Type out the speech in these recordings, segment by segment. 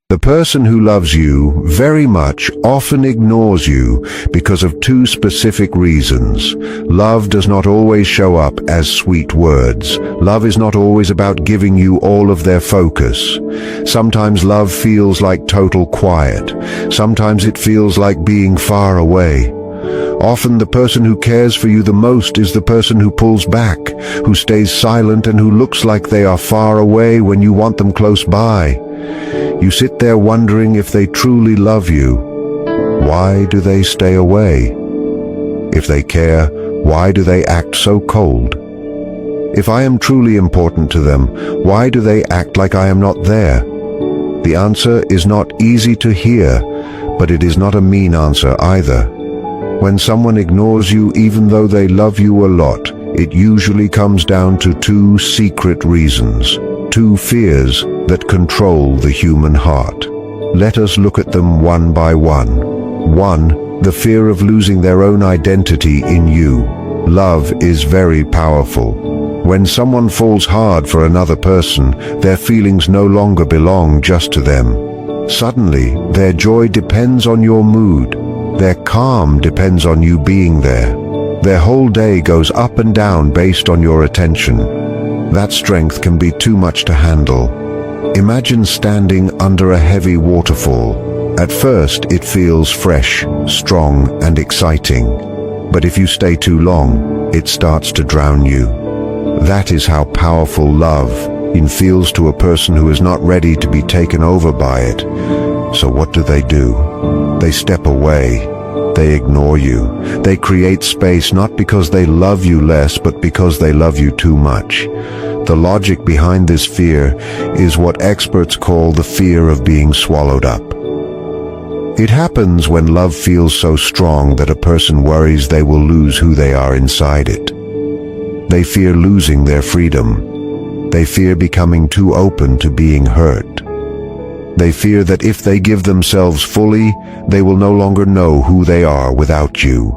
The person who loves you very much often ignores you because of two specific reasons. Love does not always show up as sweet words. Love is not always about giving you all of their focus. Sometimes love feels like total quiet. Sometimes it feels like being far away. Often the person who cares for you the most is the person who pulls back, who stays silent, and who looks like they are far away when you want them close by. You sit there wondering if they truly love you. Why do they stay away? If they care, why do they act so cold? If I am truly important to them, why do they act like I am not there? The answer is not easy to hear, but it is not a mean answer either. When someone ignores you even though they love you a lot, it usually comes down to two secret reasons, two fears that control the human heart. Let us look at them one by one. 1. The fear of losing their own identity in you. Love is very powerful. When someone falls hard for another person, their feelings no longer belong just to them. Suddenly, their joy depends on your mood. Their calm depends on you being there. Their whole day goes up and down based on your attention. That strength can be too much to handle. Imagine standing under a heavy waterfall. At first, it feels fresh, strong, and exciting. But if you stay too long, it starts to drown you. That is how powerful love feels to a person who is not ready to be taken over by it. So what do? They step away. They ignore you. They create space not because they love you less, but because they love you too much. The logic behind this fear is what experts call the fear of being swallowed up. It happens when love feels so strong that a person worries they will lose who they are inside it. They fear losing their freedom. They fear becoming too open to being hurt. They fear that if they give themselves fully, they will no longer know who they are without you.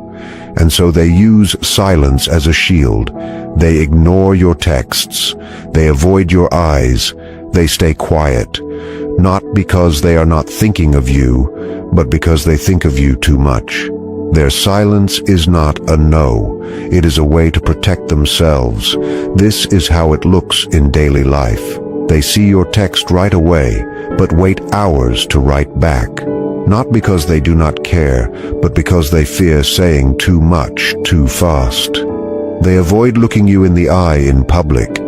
And so they use silence as a shield. They ignore your texts. They avoid your eyes. They stay quiet. Not because they are not thinking of you, but because they think of you too much. Their silence is not a no. It is a way to protect themselves. This is how it looks in daily life. They see your text right away, but wait hours to write back. Not because they do not care, but because they fear saying too much too fast. They avoid looking you in the eye in public.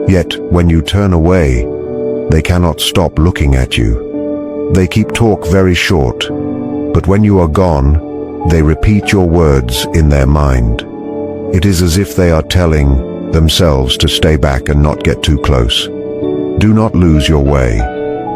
Yet, when you turn away, they cannot stop looking at you. They keep talk very short, but when you are gone, they repeat your words in their mind. It is as if they are telling themselves to stay back and not get too close. Do not lose your way.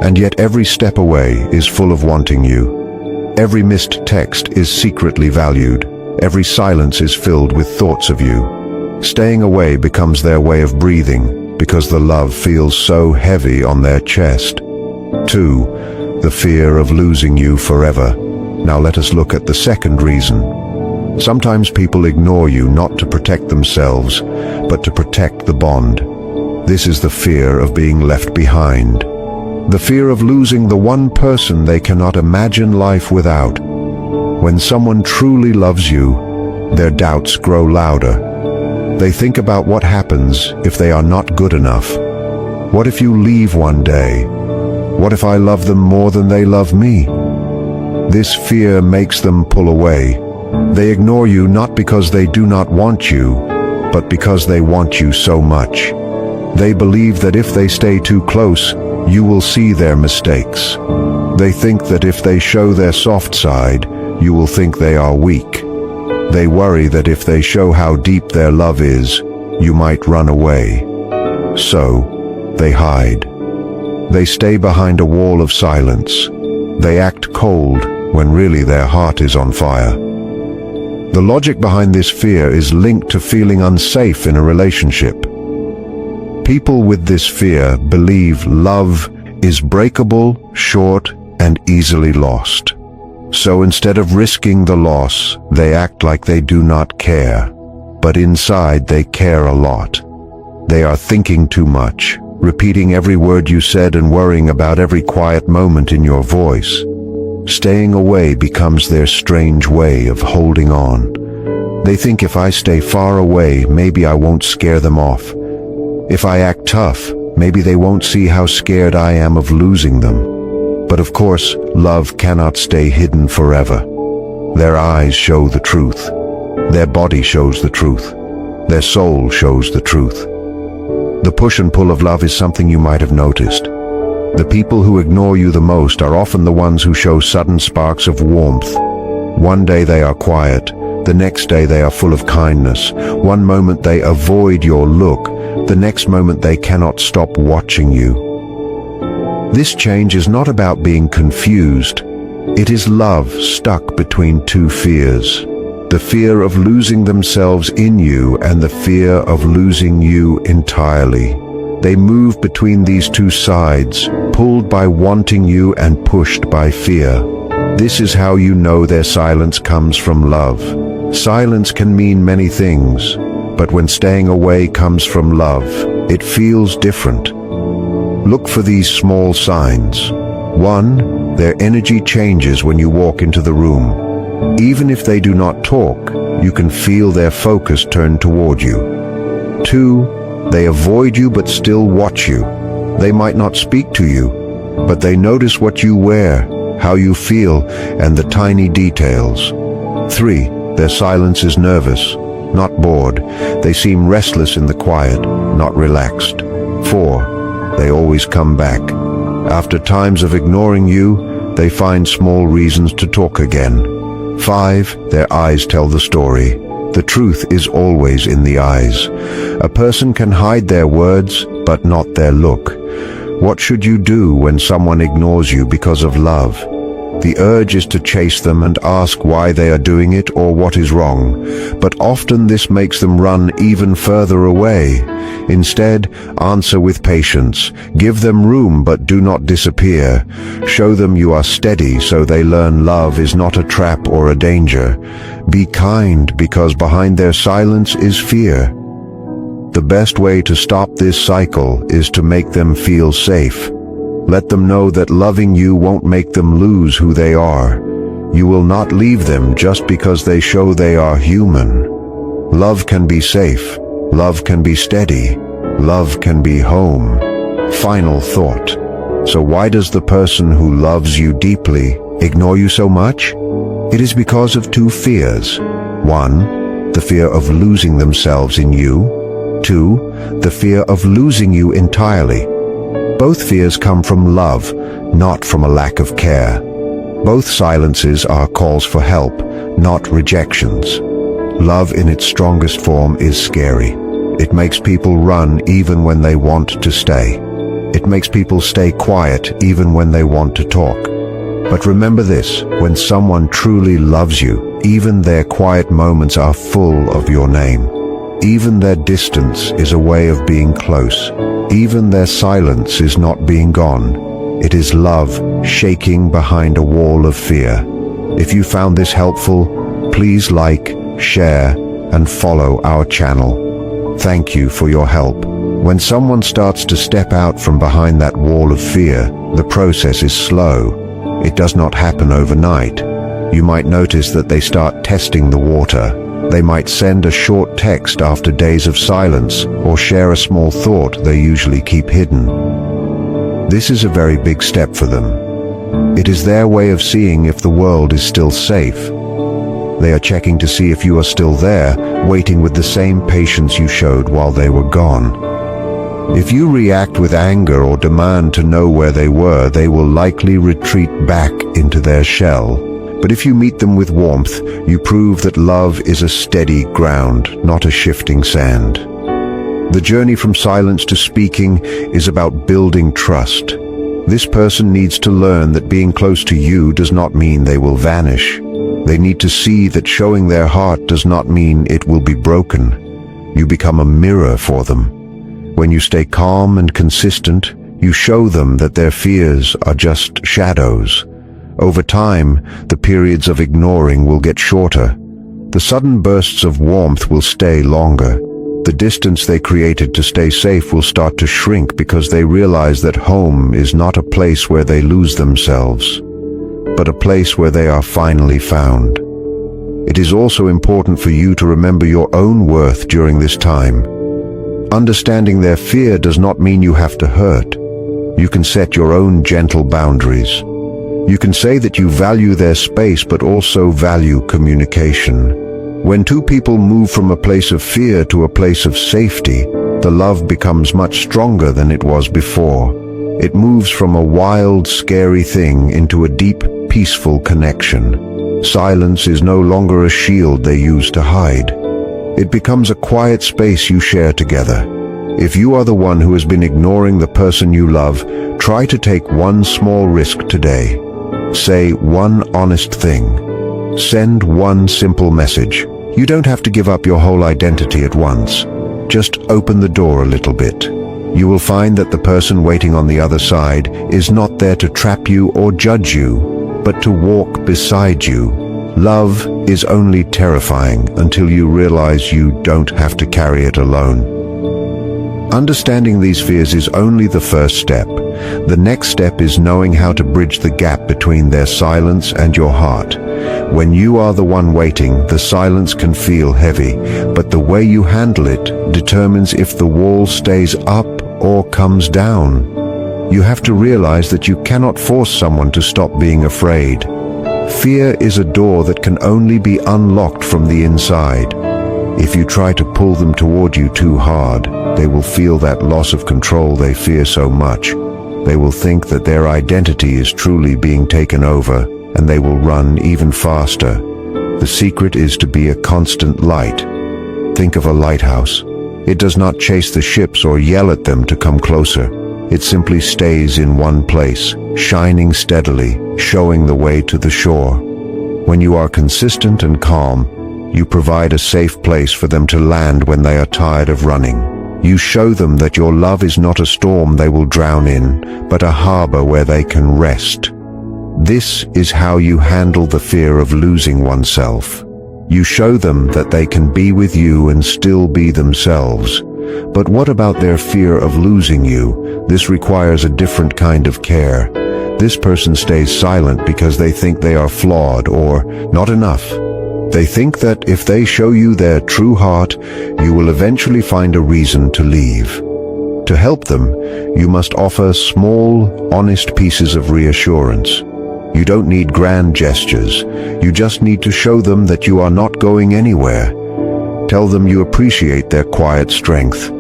And yet every step away is full of wanting you. Every missed text is secretly valued. Every silence is filled with thoughts of you. Staying away becomes their way of breathing because the love feels so heavy on their chest. 2. The fear of losing you forever. Now let us look at the second reason. Sometimes people ignore you not to protect themselves, but to protect the bond. This is the fear of being left behind. The fear of losing the one person they cannot imagine life without. When someone truly loves you, their doubts grow louder. They think about what happens if they are not good enough. What if you leave one day? What if I love them more than they love me? This fear makes them pull away. They ignore you not because they do not want you, but because they want you so much. They believe that if they stay too close, you will see their mistakes. They think that if they show their soft side, you will think they are weak. They worry that if they show how deep their love is, you might run away. So, they hide. They stay behind a wall of silence. They act cold when really their heart is on fire. The logic behind this fear is linked to feeling unsafe in a relationship. People with this fear believe love is breakable, short, and easily lost. So instead of risking the loss, they act like they do not care. But inside they care a lot. They are thinking too much. repeating every word you said and worrying about every quiet moment in your voice. Staying away becomes their strange way of holding on. They think if I stay far away, maybe I won't scare them off. If I act tough, maybe they won't see how scared I am of losing them. But of course, love cannot stay hidden forever. Their eyes show the truth. Their body shows the truth. Their soul shows the truth. The push and pull of love is something you might have noticed. The people who ignore you the most are often the ones who show sudden sparks of warmth. One day they are quiet, the next day they are full of kindness. One moment they avoid your look, the next moment they cannot stop watching you. This change is not about being confused. It is love stuck between two fears. The fear of losing themselves in you and the fear of losing you entirely. They move between these two sides, pulled by wanting you and pushed by fear. This is how you know their silence comes from love. Silence can mean many things, but when staying away comes from love, it feels different. Look for these small signs. 1. Their energy changes when you walk into the room. Even if they do not talk, you can feel their focus turn toward you. 2. They avoid you but still watch you. They might not speak to you, but they notice what you wear, how you feel, and the tiny details. 3. Their silence is nervous, not bored. They seem restless in the quiet, not relaxed. 4. They always come back. After times of ignoring you, they find small reasons to talk again. 5. Their eyes tell the story. The truth is always in the eyes. A person can hide their words, but not their look. What should you do when someone ignores you because of love? The urge is to chase them and ask why they are doing it or what is wrong, but often this makes them run even further away. Instead, answer with patience. Give them room but do not disappear. Show them you are steady so they learn love is not a trap or a danger. Be kind because behind their silence is fear. The best way to stop this cycle is to make them feel safe. Let them know that loving you won't make them lose who they are. You will not leave them just because they show they are human. Love can be safe. Love can be steady. Love can be home. Final thought. So why does the person who loves you deeply ignore you so much? It is because of two fears. 1. The fear of losing themselves in you. 2. The fear of losing you entirely. Both fears come from love, not from a lack of care. Both silences are calls for help, not rejections. Love in its strongest form is scary. It makes people run even when they want to stay. It makes people stay quiet even when they want to talk. But remember this, when someone truly loves you, even their quiet moments are full of your name. Even their distance is a way of being close. Even their silence is not being gone. It is love shaking behind a wall of fear. If you found this helpful, please like, share, and follow our channel. Thank you for your help. When someone starts to step out from behind that wall of fear, the process is slow. It does not happen overnight. You might notice that they start testing the water. They might send a short text after days of silence or share a small thought they usually keep hidden. This is a very big step for them. It is their way of seeing if the world is still safe. They are checking to see if you are still there, waiting with the same patience you showed while they were gone. If you react with anger or demand to know where they were, they will likely retreat back into their shell. But if you meet them with warmth, you prove that love is a steady ground, not a shifting sand. The journey from silence to speaking is about building trust. This person needs to learn that being close to you does not mean they will vanish. They need to see that showing their heart does not mean it will be broken. You become a mirror for them. When you stay calm and consistent, you show them that their fears are just shadows. Over time, the periods of ignoring will get shorter. The sudden bursts of warmth will stay longer. The distance they created to stay safe will start to shrink because they realize that home is not a place where they lose themselves, but a place where they are finally found. It is also important for you to remember your own worth during this time. Understanding their fear does not mean you have to hurt. You can set your own gentle boundaries. You can say that you value their space but also value communication. When two people move from a place of fear to a place of safety, the love becomes much stronger than it was before. It moves from a wild, scary thing into a deep, peaceful connection. Silence is no longer a shield they use to hide. It becomes a quiet space you share together. If you are the one who has been ignoring the person you love, try to take one small risk today. Say one honest thing. Send one simple message. You don't have to give up your whole identity at once. Just open the door a little bit. You will find that the person waiting on the other side is not there to trap you or judge you, but to walk beside you. Love is only terrifying until you realize you don't have to carry it alone. Understanding these fears is only the first step. The next step is knowing how to bridge the gap between their silence and your heart. When you are the one waiting, the silence can feel heavy, but the way you handle it determines if the wall stays up or comes down. You have to realize that you cannot force someone to stop being afraid. Fear is a door that can only be unlocked from the inside. If you try to pull them toward you too hard, they will feel that loss of control they fear so much. They will think that their identity is truly being taken over, and they will run even faster. The secret is to be a constant light. Think of a lighthouse. It does not chase the ships or yell at them to come closer. It simply stays in one place, shining steadily, showing the way to the shore. When you are consistent and calm, you provide a safe place for them to land when they are tired of running. You show them that your love is not a storm they will drown in, but a harbor where they can rest. This is how you handle the fear of losing oneself. You show them that they can be with you and still be themselves. But what about their fear of losing you? This requires a different kind of care. This person stays silent because they think they are flawed or not enough. They think that if they show you their true heart, you will eventually find a reason to leave. To help them, you must offer small, honest pieces of reassurance. You don't need grand gestures. You just need to show them that you are not going anywhere. Tell them you appreciate their quiet strength.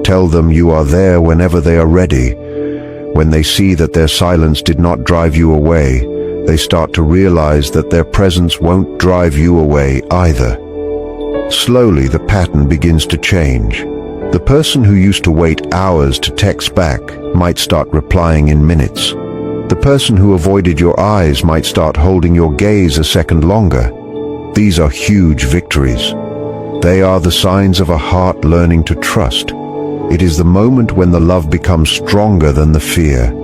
Tell them you are there whenever they are ready. When they see that their silence did not drive you away, they start to realize that their presence won't drive you away either. Slowly, the pattern begins to change. The person who used to wait hours to text back might start replying in minutes. The person who avoided your eyes might start holding your gaze a second longer. These are huge victories. They are the signs of a heart learning to trust. It is the moment when the love becomes stronger than the fear.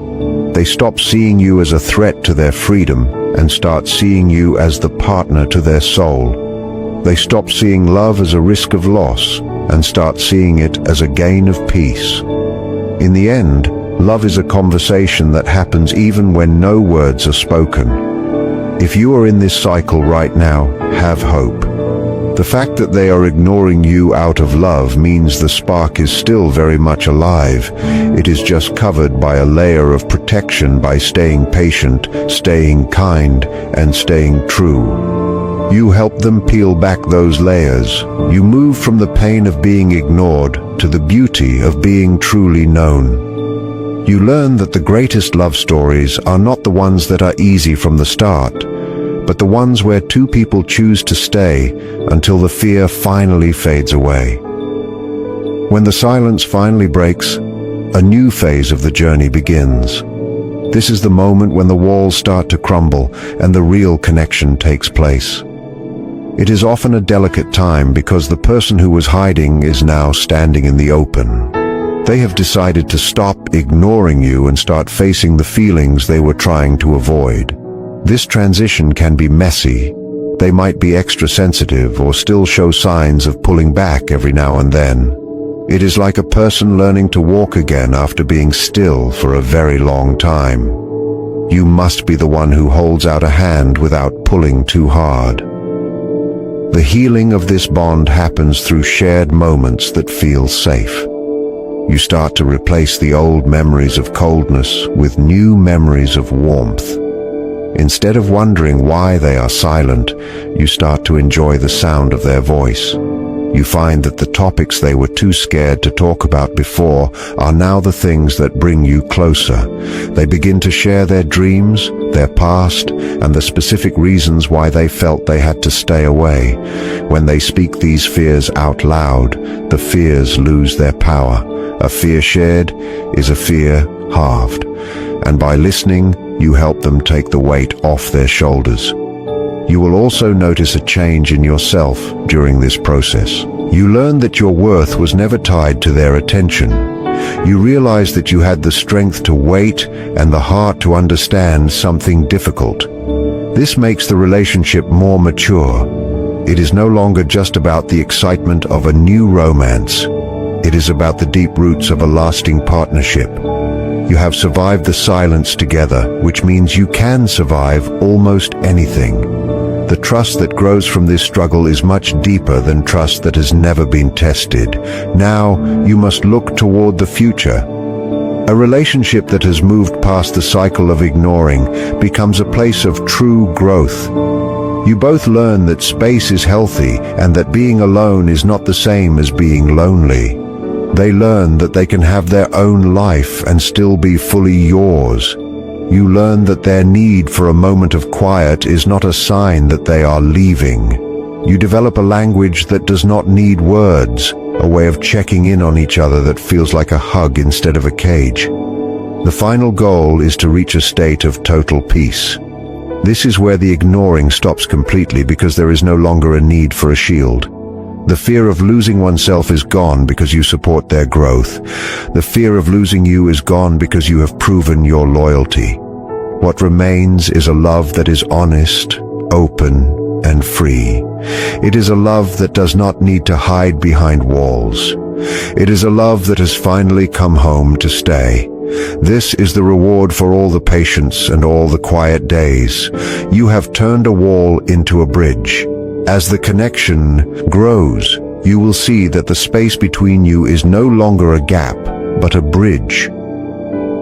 They stop seeing you as a threat to their freedom and start seeing you as the partner to their soul. They stop seeing love as a risk of loss and start seeing it as a gain of peace. In the end, love is a conversation that happens even when no words are spoken. If you are in this cycle right now, have hope. The fact that they are ignoring you out of love means the spark is still very much alive. It is just covered by a layer of protection by staying patient, staying kind, and staying true. You help them peel back those layers. You move from the pain of being ignored to the beauty of being truly known. You learn that the greatest love stories are not the ones that are easy from the start, but the ones where two people choose to stay until the fear finally fades away. When the silence finally breaks, a new phase of the journey begins. This is the moment when the walls start to crumble and the real connection takes place. It is often a delicate time because the person who was hiding is now standing in the open. They have decided to stop ignoring you and start facing the feelings they were trying to avoid. This transition can be messy. They might be extra sensitive or still show signs of pulling back every now and then. It is like a person learning to walk again after being still for a very long time. You must be the one who holds out a hand without pulling too hard. The healing of this bond happens through shared moments that feel safe. You start to replace the old memories of coldness with new memories of warmth. Instead of wondering why they are silent, you start to enjoy the sound of their voice. You find that the topics they were too scared to talk about before are now the things that bring you closer. They begin to share their dreams, their past, and the specific reasons why they felt they had to stay away. When they speak these fears out loud, the fears lose their power. A fear shared is a fear halved. And by listening, you help them take the weight off their shoulders. You will also notice a change in yourself during this process. You learn that your worth was never tied to their attention. You realize that you had the strength to wait and the heart to understand something difficult. This makes the relationship more mature. It is no longer just about the excitement of a new romance. It is about the deep roots of a lasting partnership. You have survived the silence together, which means you can survive almost anything. The trust that grows from this struggle is much deeper than trust that has never been tested. Now, you must look toward the future. A relationship that has moved past the cycle of ignoring becomes a place of true growth. You both learn that space is healthy and that being alone is not the same as being lonely. They learn that they can have their own life and still be fully yours. You learn that their need for a moment of quiet is not a sign that they are leaving. You develop a language that does not need words, a way of checking in on each other that feels like a hug instead of a cage. The final goal is to reach a state of total peace. This is where the ignoring stops completely because there is no longer a need for a shield. The fear of losing oneself is gone because you support their growth. The fear of losing you is gone because you have proven your loyalty. What remains is a love that is honest, open, and free. It is a love that does not need to hide behind walls. It is a love that has finally come home to stay. This is the reward for all the patience and all the quiet days. You have turned a wall into a bridge. As the connection grows, you will see that the space between you is no longer a gap, but a bridge.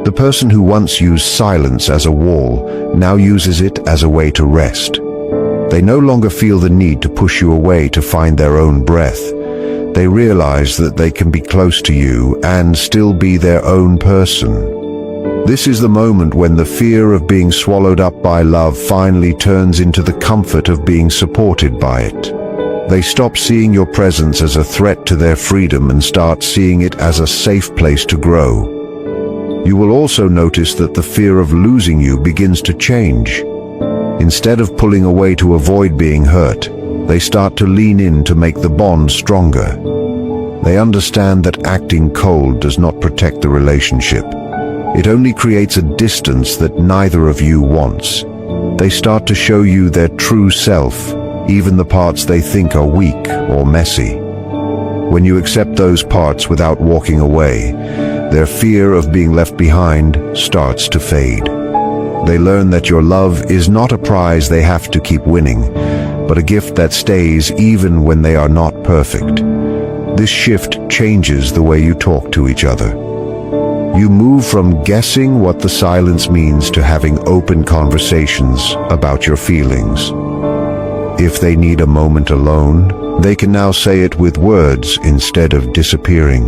The person who once used silence as a wall now uses it as a way to rest. They no longer feel the need to push you away to find their own breath. They realize that they can be close to you and still be their own person. This is the moment when the fear of being swallowed up by love finally turns into the comfort of being supported by it. They stop seeing your presence as a threat to their freedom and start seeing it as a safe place to grow. You will also notice that the fear of losing you begins to change. Instead of pulling away to avoid being hurt, they start to lean in to make the bond stronger. They understand that acting cold does not protect the relationship. It only creates a distance that neither of you wants. They start to show you their true self, even the parts they think are weak or messy. When you accept those parts without walking away, their fear of being left behind starts to fade. They learn that your love is not a prize they have to keep winning, but a gift that stays even when they are not perfect. This shift changes the way you talk to each other. You move from guessing what the silence means to having open conversations about your feelings. If they need a moment alone, they can now say it with words instead of disappearing.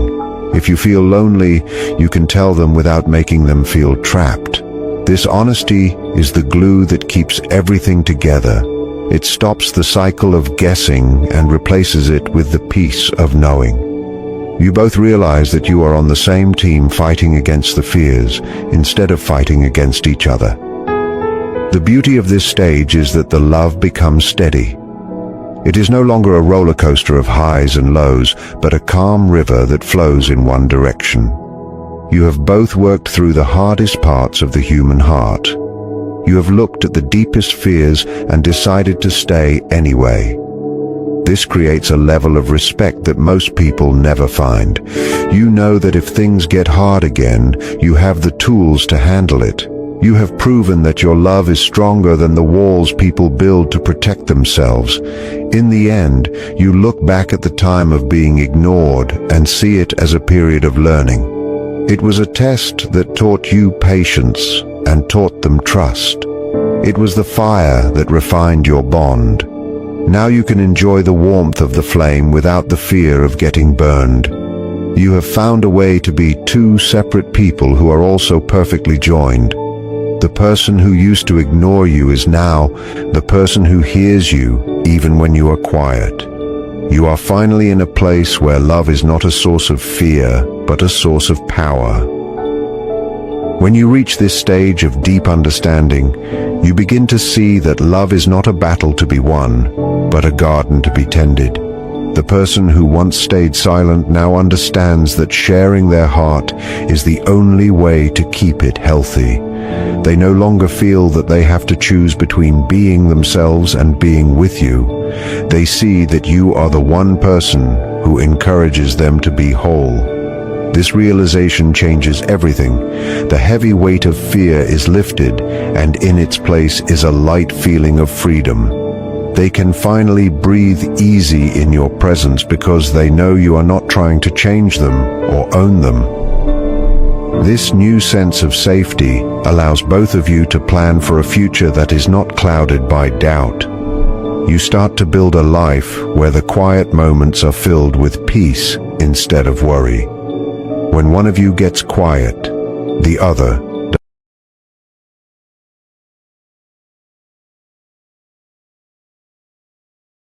If you feel lonely, you can tell them without making them feel trapped. This honesty is the glue that keeps everything together. It stops the cycle of guessing and replaces it with the peace of knowing. You both realize that you are on the same team fighting against the fears instead of fighting against each other. The beauty of this stage is that the love becomes steady. It is no longer a roller coaster of highs and lows, but a calm river that flows in one direction. You have both worked through the hardest parts of the human heart. You have looked at the deepest fears and decided to stay anyway. This creates a level of respect that most people never find. You know that if things get hard again, you have the tools to handle it. You have proven that your love is stronger than the walls people build to protect themselves. In the end, you look back at the time of being ignored and see it as a period of learning. It was a test that taught you patience and taught them trust. It was the fire that refined your bond. Now you can enjoy the warmth of the flame without the fear of getting burned. You have found a way to be two separate people who are also perfectly joined. The person who used to ignore you is now the person who hears you even when you are quiet. You are finally in a place where love is not a source of fear, but a source of power. When you reach this stage of deep understanding, you begin to see that love is not a battle to be won, but a garden to be tended. The person who once stayed silent now understands that sharing their heart is the only way to keep it healthy. They no longer feel that they have to choose between being themselves and being with you. They see that you are the one person who encourages them to be whole. This realization changes everything. The heavy weight of fear is lifted, and in its place is a light feeling of freedom. They can finally breathe easy in your presence because they know you are not trying to change them or own them. This new sense of safety allows both of you to plan for a future that is not clouded by doubt. You start to build a life where the quiet moments are filled with peace instead of worry. When one of you gets quiet, the other